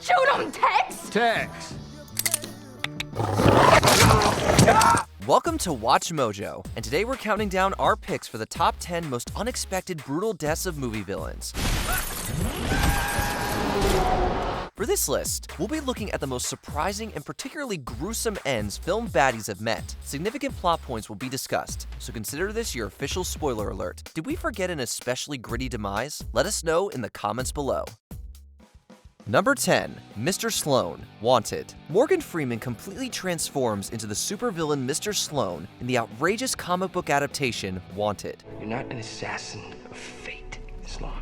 shoot him, Tex! Tex! Welcome to Watch Mojo, and today we're counting down our picks for the top 10 most unexpected brutal deaths of movie villains. For this list, we'll be looking at the most surprising and particularly gruesome ends film baddies have met. Significant plot points will be discussed, so consider this your official spoiler alert. Did we forget an especially gritty demise? Let us know in the comments below. Number 10. Mr. Sloan, Wanted. Morgan Freeman completely transforms into the supervillain Mr. Sloan in the outrageous comic book adaptation, Wanted. You're not an assassin of fate, Sloan.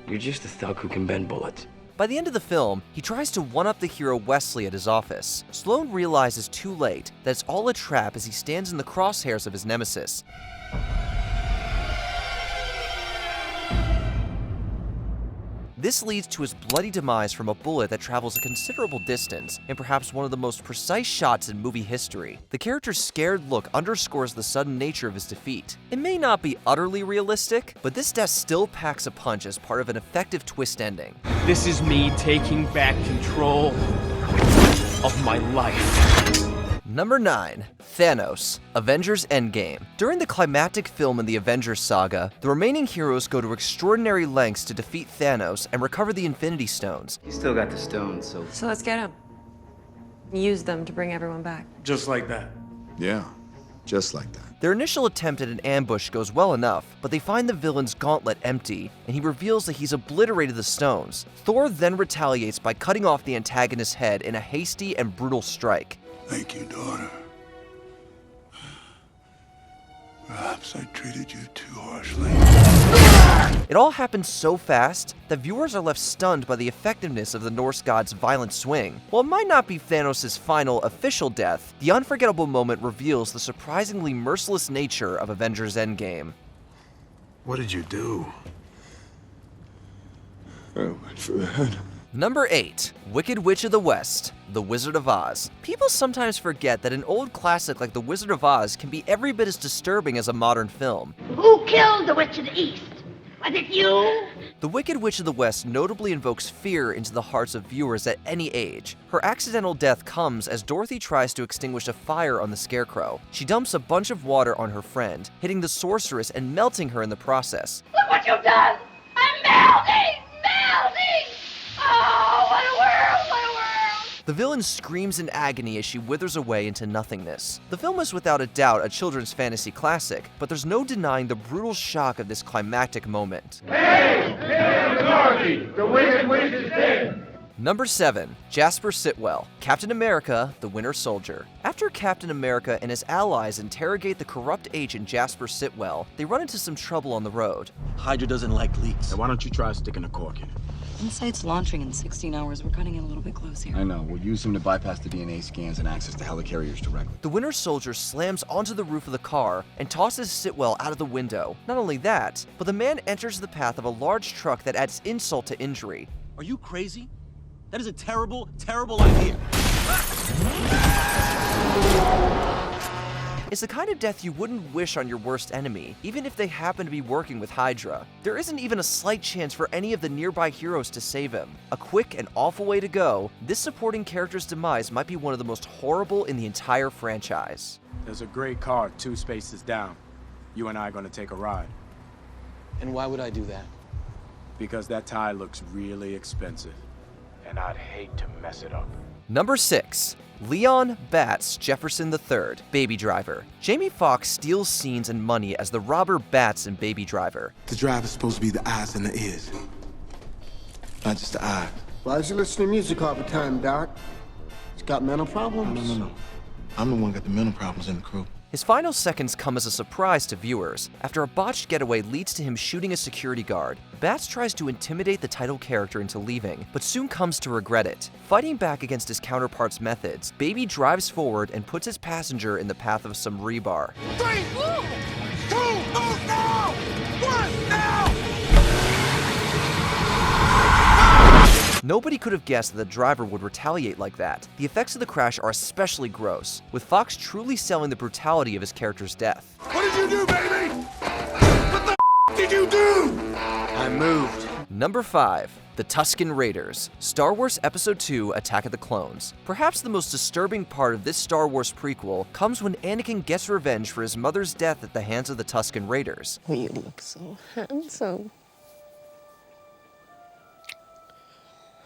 You're just a thug who can bend bullets. By the end of the film, he tries to one-up the hero Wesley at his office. Sloan realizes too late that it's all a trap as he stands in the crosshairs of his nemesis. This leads to his bloody demise from a bullet that travels a considerable distance, and perhaps one of the most precise shots in movie history. The character's scared look underscores the sudden nature of his defeat. It may not be utterly realistic, but this death still packs a punch as part of an effective twist ending. This is me taking back control of my life. Number 9. Thanos, Avengers Endgame. During the climactic film in the Avengers saga, the remaining heroes go to extraordinary lengths to defeat Thanos and recover the Infinity Stones. You still got the stones, so... So let's get them. Use them to bring everyone back. Just like that. Yeah, just like that. Their initial attempt at an ambush goes well enough, but they find the villain's gauntlet empty, and he reveals that he's obliterated the stones. Thor then retaliates by cutting off the antagonist's head in a hasty and brutal strike. Thank you, daughter. Perhaps I treated you too harshly. It all happens so fast that viewers are left stunned by the effectiveness of the Norse god's violent swing. While it might not be Thanos' final official death, the unforgettable moment reveals the surprisingly merciless nature of Avengers Endgame. What did you do? I went for the head. Number 8. Wicked Witch of the West, The Wizard of Oz. People sometimes forget that an old classic like The Wizard of Oz can be every bit as disturbing as a modern film. Who killed the Witch of the East? Was it you? The Wicked Witch of the West notably invokes fear into the hearts of viewers at any age. Her accidental death comes as Dorothy tries to extinguish a fire on the Scarecrow. She dumps a bunch of water on her friend, hitting the sorceress and melting her in the process. Look what you've done! I'm melting! Melting! Oh, what a world! What a world! The villain screams in agony as she withers away into nothingness. The film is without a doubt a children's fantasy classic, but there's no denying the brutal shock of this climactic moment. Hey! Hey, Dorothy! The Wicked Witch is dead! Number 7. Jasper Sitwell, Captain America, the Winter Soldier. After Captain America and his allies interrogate the corrupt agent Jasper Sitwell, they run into some trouble on the road. Hydra doesn't like leaks. Now why don't you try sticking a cork in it? Insight's launching in 16 hours. We're cutting it a little bit close here. I know. We'll use him to bypass the DNA scans and access the helicarriers directly. The Winter Soldier slams onto the roof of the car and tosses Sitwell out of the window. Not only that, but the man enters the path of a large truck that adds insult to injury. Are you crazy? That is a terrible, terrible idea. It's the kind of death you wouldn't wish on your worst enemy, even if they happen to be working with Hydra. There isn't even a slight chance for any of the nearby heroes to save him. A quick and awful way to go, this supporting character's demise might be one of the most horrible in the entire franchise. There's a gray car 2 spaces down. You and I are going to take a ride. And why would I do that? Because that tie looks really expensive. And I'd hate to mess it up. Number 6. Leon Bats Jefferson III, Baby Driver. Jamie Foxx steals scenes and money as the robber Bats in Baby Driver. The driver's supposed to be the eyes and the ears. Not just the eyes. Why is he listening to music all the time, Doc? He's got mental problems? No. I'm the one got the mental problems in the crew. His final seconds come as a surprise to viewers. After a botched getaway leads to him shooting a security guard, Bats tries to intimidate the title character into leaving, but soon comes to regret it. Fighting back against his counterpart's methods, Baby drives forward and puts his passenger in the path of some rebar. 3, 2, move now! 1, now! Nobody could have guessed that the driver would retaliate like that. The effects of the crash are especially gross, with Fox truly selling the brutality of his character's death. What did you do, baby? What the did you do? I moved. Number 5. The Tusken Raiders, Star Wars Episode II: Attack of the Clones. Perhaps the most disturbing part of this Star Wars prequel comes when Anakin gets revenge for his mother's death at the hands of the Tusken Raiders. Oh, you look so handsome.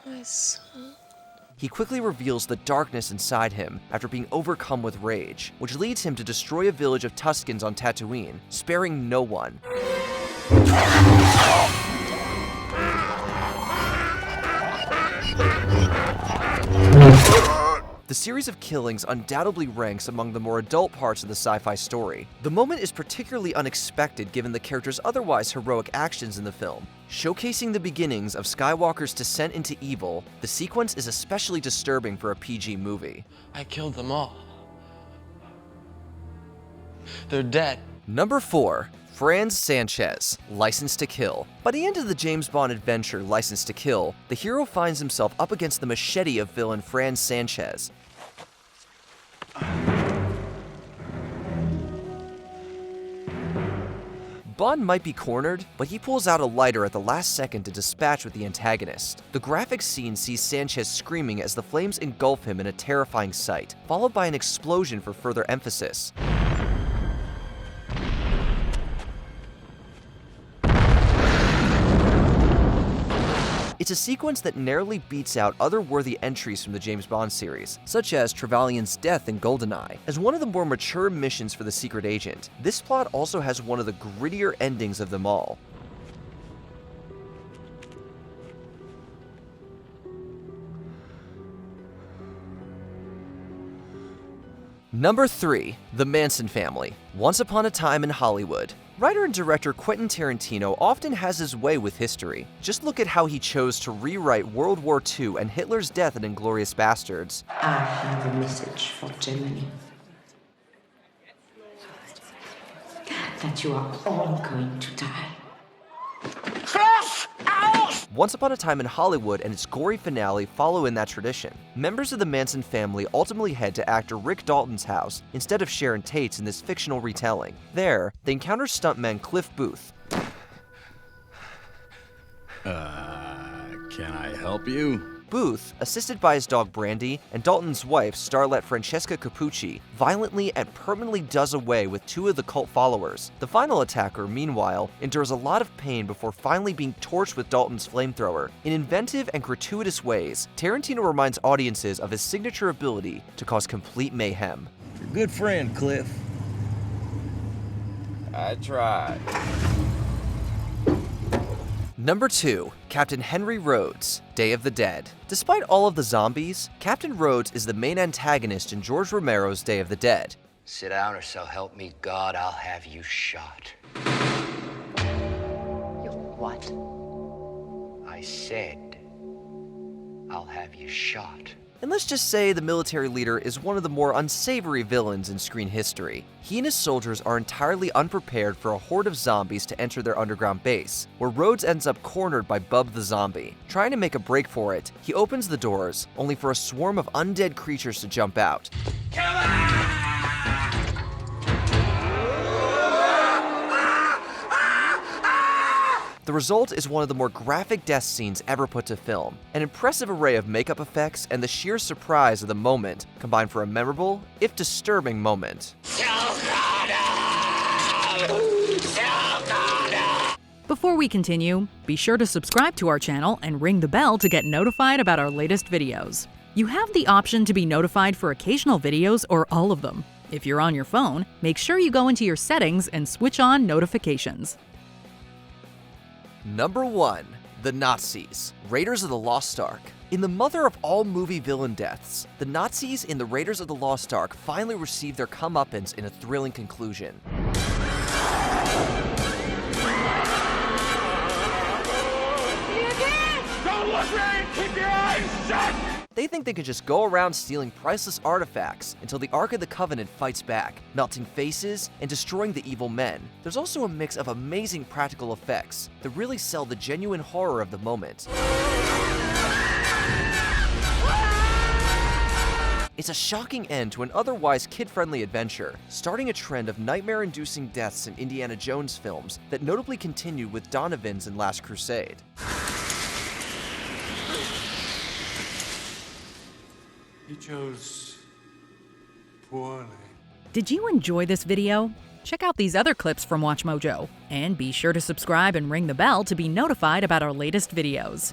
My son. He quickly reveals the darkness inside him after being overcome with rage, which leads him to destroy a village of Tuskens on Tatooine, sparing no one. The series of killings undoubtedly ranks among the more adult parts of the sci-fi story. The moment is particularly unexpected given the character's otherwise heroic actions in the film. Showcasing the beginnings of Skywalker's descent into evil, the sequence is especially disturbing for a PG movie. I killed them all. They're dead. Number 4. Franz Sanchez, License to Kill. By the end of the James Bond adventure License to Kill, the hero finds himself up against the machete of villain Franz Sanchez. Bond might be cornered, but he pulls out a lighter at the last second to dispatch with the antagonist. The graphic scene sees Sanchez screaming as the flames engulf him in a terrifying sight, followed by an explosion for further emphasis. It's a sequence that narrowly beats out other worthy entries from the James Bond series, such as Trevelyan's death in GoldenEye. As one of the more mature missions for the secret agent, this plot also has one of the grittier endings of them all. Number 3. The Manson Family, Once Upon a Time in Hollywood. Writer and director Quentin Tarantino often has his way with history. Just look at how he chose to rewrite World War II and Hitler's death in Inglourious Basterds. I have a message for Germany. That you are all going to die. Once Upon a Time in Hollywood and its gory finale follow in that tradition. Members of the Manson family ultimately head to actor Rick Dalton's house instead of Sharon Tate's in this fictional retelling. There, they encounter stuntman Cliff Booth. Can I help you? Booth, assisted by his dog Brandy and Dalton's wife, starlet Francesca Capucci, violently and permanently does away with 2 of the cult followers. The final attacker, meanwhile, endures a lot of pain before finally being torched with Dalton's flamethrower. In inventive and gratuitous ways, Tarantino reminds audiences of his signature ability to cause complete mayhem. You're a good friend, Cliff. I tried. Number 2. Captain Henry Rhodes, Day of the Dead. Despite all of the zombies, Captain Rhodes is the main antagonist in George Romero's Day of the Dead. Sit down or so help me God, I'll have you shot. You what? I said, I'll have you shot. And let's just say the military leader is one of the more unsavory villains in screen history. He and his soldiers are entirely unprepared for a horde of zombies to enter their underground base, where Rhodes ends up cornered by Bub the zombie. Trying to make a break for it, he opens the doors, only for a swarm of undead creatures to jump out. The result is one of the more graphic death scenes ever put to film. An impressive array of makeup effects and the sheer surprise of the moment combine for a memorable, if disturbing, moment. Before we continue, be sure to subscribe to our channel and ring the bell to get notified about our latest videos. You have the option to be notified for occasional videos or all of them. If you're on your phone, make sure you go into your settings and switch on notifications. Number 1. The Nazis, Raiders of the Lost Ark. In the mother of all movie villain deaths, the Nazis in the Raiders of the Lost Ark finally receive their comeuppance in a thrilling conclusion. Don't look right! Keep your eyes shut! They think they could just go around stealing priceless artifacts until the Ark of the Covenant fights back, melting faces and destroying the evil men. There's also a mix of amazing practical effects that really sell the genuine horror of the moment. It's a shocking end to an otherwise kid-friendly adventure, starting a trend of nightmare-inducing deaths in Indiana Jones films that notably continued with Donovan's in Last Crusade. chose poorly. Did you enjoy this video? Check out these other clips from WatchMojo, and be sure to subscribe and ring the bell to be notified about our latest videos.